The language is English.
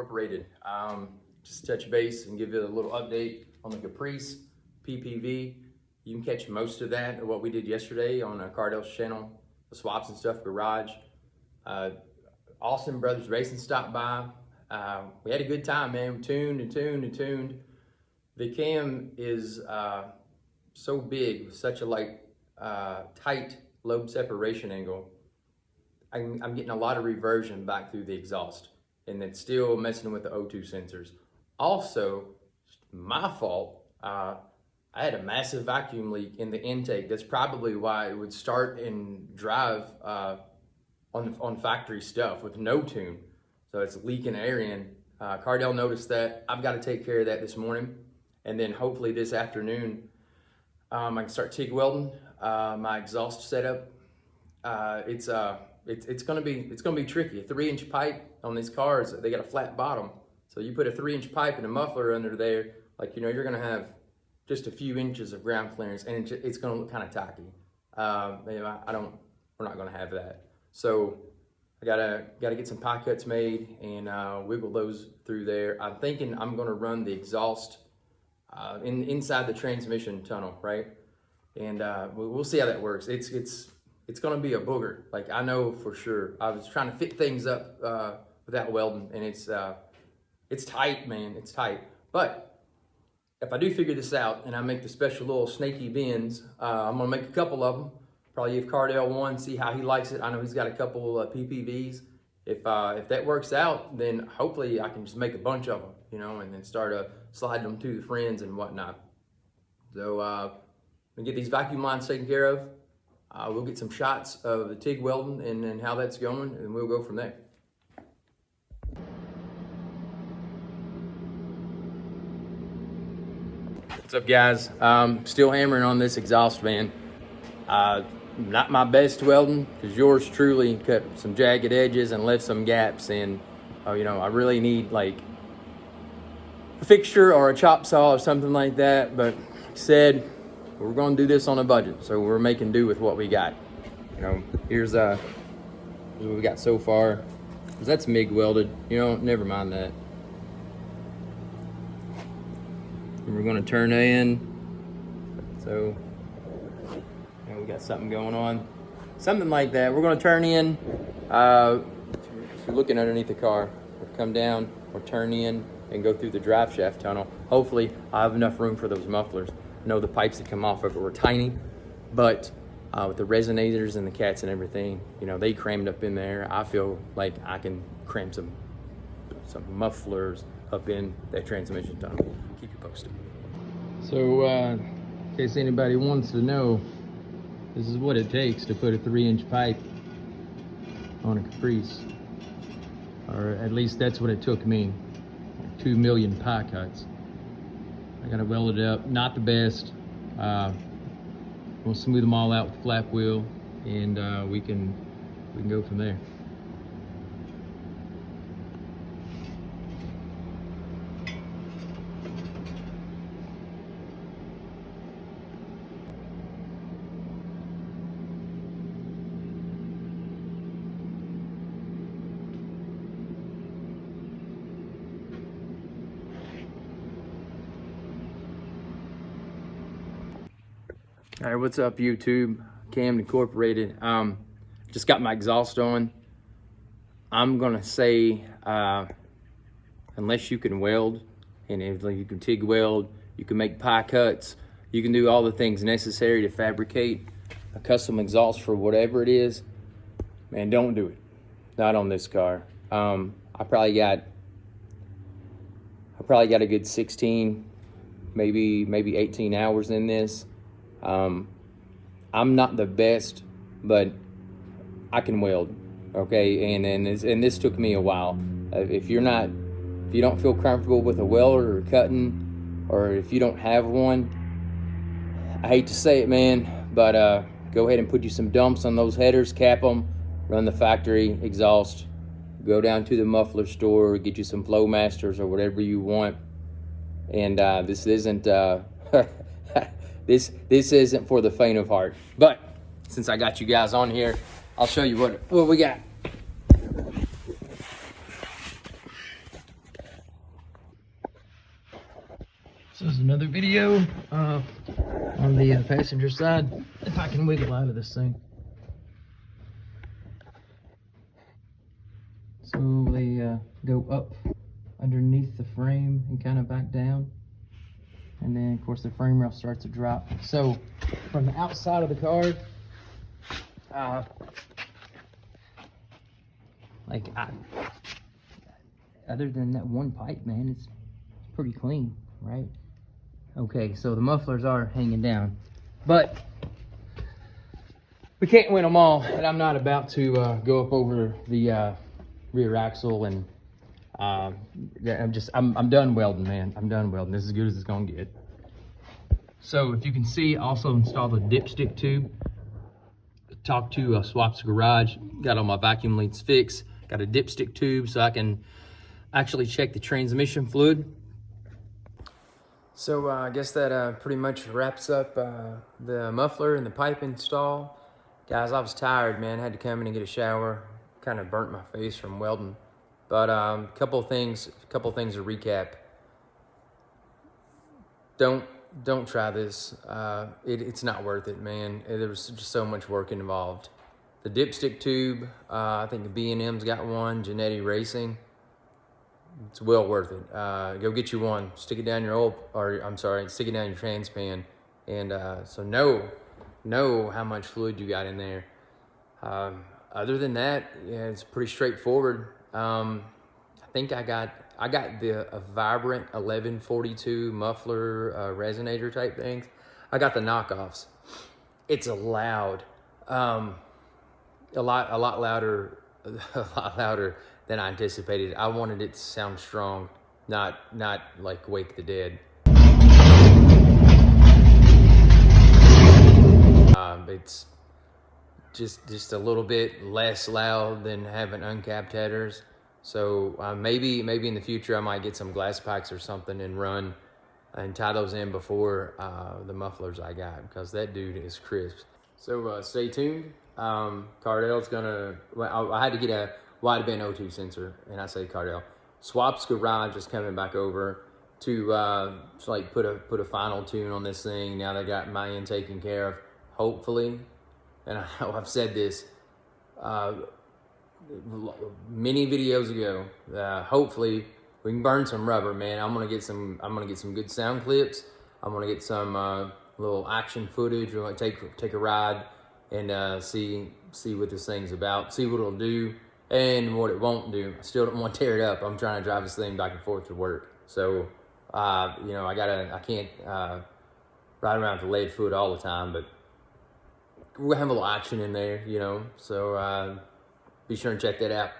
Incorporated. Just touch base and give you a little update on the Caprice PPV. You can catch most of that, what we did yesterday on Cardell's channel, the Swaps and Stuff Garage. Austin Brothers Racing stopped by. We had a good time, man. We tuned and tuned and tuned. The cam is so big, with such a tight lobe separation angle. I'm getting a lot of reversion back through the exhaust, and it's still messing with the O2 sensors. Also, my fault. I had a massive vacuum leak in the intake. That's probably why it would start and drive on factory stuff with no tune. So it's leaking air in. Cardell noticed that. I've got to take care of that this morning, and then hopefully this afternoon I can start TIG welding my exhaust setup. It's gonna be tricky. A 3-inch pipe on these cars, they got a flat bottom. So you put a 3-inch pipe and a muffler under there, you're gonna have just a few inches of ground clearance, and it's gonna look kind of tacky. We're not gonna have that. So I gotta get some pie cuts made and wiggle those through there. I'm thinking I'm gonna run the exhaust inside the transmission tunnel, right? And we'll see how that works. It's gonna be a booger. I know for sure. I was trying to fit things up without welding, and it's tight, man. It's tight. But if I do figure this out and I make the special little snaky bends, I'm gonna make a couple of them. Probably give Cardell one, see how he likes it. I know he's got a couple PPVs. If that works out, then hopefully I can just make a bunch of them, and then start sliding them to the friends and whatnot. So we get these vacuum lines taken care of. We'll get some shots of the TIG welding and how that's going, and we'll go from there. What's up, guys? Still hammering on this exhaust fan. Not my best welding, because yours truly cut some jagged edges and left some gaps, and I really need a fixture or a chop saw or something like that. But like I said, we're going to do this on a budget, so we're making do with what we got. Here's what we got so far. That's MIG welded. Never mind that. And we're going to turn in. So we got something going on, something like that. We're going to turn in. If you're looking underneath the car, we'll come down or turn in and go through the drive shaft tunnel. Hopefully, I have enough room for those mufflers. I know the pipes that come off of it were tiny, but with the resonators and the cats and everything, they crammed up in there. I feel like I can cram some mufflers up in that transmission tunnel. Keep you posted. So, in case anybody wants to know, this is what it takes to put a 3-inch pipe on a Caprice, or at least that's what it took me. 2 million pie cuts. I got it welded up, not the best. We'll smooth them all out with the flap wheel, and we can go from there. All right, what's up, YouTube? Cam Incorporated. Just got my exhaust on. I'm gonna say, unless you can weld, and if you can TIG weld, you can make pie cuts, you can do all the things necessary to fabricate a custom exhaust for whatever it is, man, don't do it. Not on this car. I probably got a good 16, maybe 18 hours in this. I'm not the best, but I can weld, okay? And this took me a while. If you don't feel comfortable with a welder or cutting, or if you don't have one, I hate to say it, man, but go ahead and put you some dumps on those headers, cap them, run the factory exhaust, go down to the muffler store, get you some Flowmasters or whatever you want. And this isn't this isn't for the faint of heart. But since I got you guys on here, I'll show you what we got. This is another video on the passenger side. If I can wiggle out of this thing. So they go up underneath the frame and kind of back down. And then of course the frame rail starts to drop. So from the outside of the car, other than that one pipe, man, it's pretty clean, right? Okay, so the mufflers are hanging down, but we can't win them all, and I'm not about to go up over the rear axle, and I'm done welding, man. I'm done welding. This is as good as it's gonna get. So if you can see, also installed a dipstick tube. Talked to SwapsGarage, got all my vacuum leads fixed, got a dipstick tube so I can actually check the transmission fluid. So I guess that pretty much wraps up the muffler and the pipe install. Guys, I was tired, man. I had to come in and get a shower. Kind of burnt my face from welding. But couple things to recap. Don't try this. It's not worth it, man. There was just so much work involved. The dipstick tube, I think B&M's got one, Genetti Racing. It's well worth it. Go get you one. Stick it down your stick it down your trans pan, and so know how much fluid you got in there. Other than that, yeah, it's pretty straightforward. I think I got a Vibrant 1142 muffler resonator type things. I got the knockoffs. It's a lot louder than I anticipated. I wanted it to sound strong, not like Wake the Dead. It's just a little bit less loud than having uncapped headers. So maybe in the future I might get some glass packs or something and run and tie those in before the mufflers I got, because that dude is crisp. So stay tuned. Cardell's gonna. Well, I had to get a wideband O2 sensor, and I say Cardell. SwapsGarage is coming back over to like put a final tune on this thing. Now they got my end taken care of, hopefully. And I know I've said this many videos ago. Hopefully we can burn some rubber, man. I'm gonna get some good sound clips. I'm gonna get some little action footage. We're gonna take a ride and see what this thing's about. See what it'll do and what it won't do. I still don't want to tear it up. I'm trying to drive this thing back and forth to work. So I can't ride around with the lead foot all the time, but we'll have a little action in there, So be sure and check that out.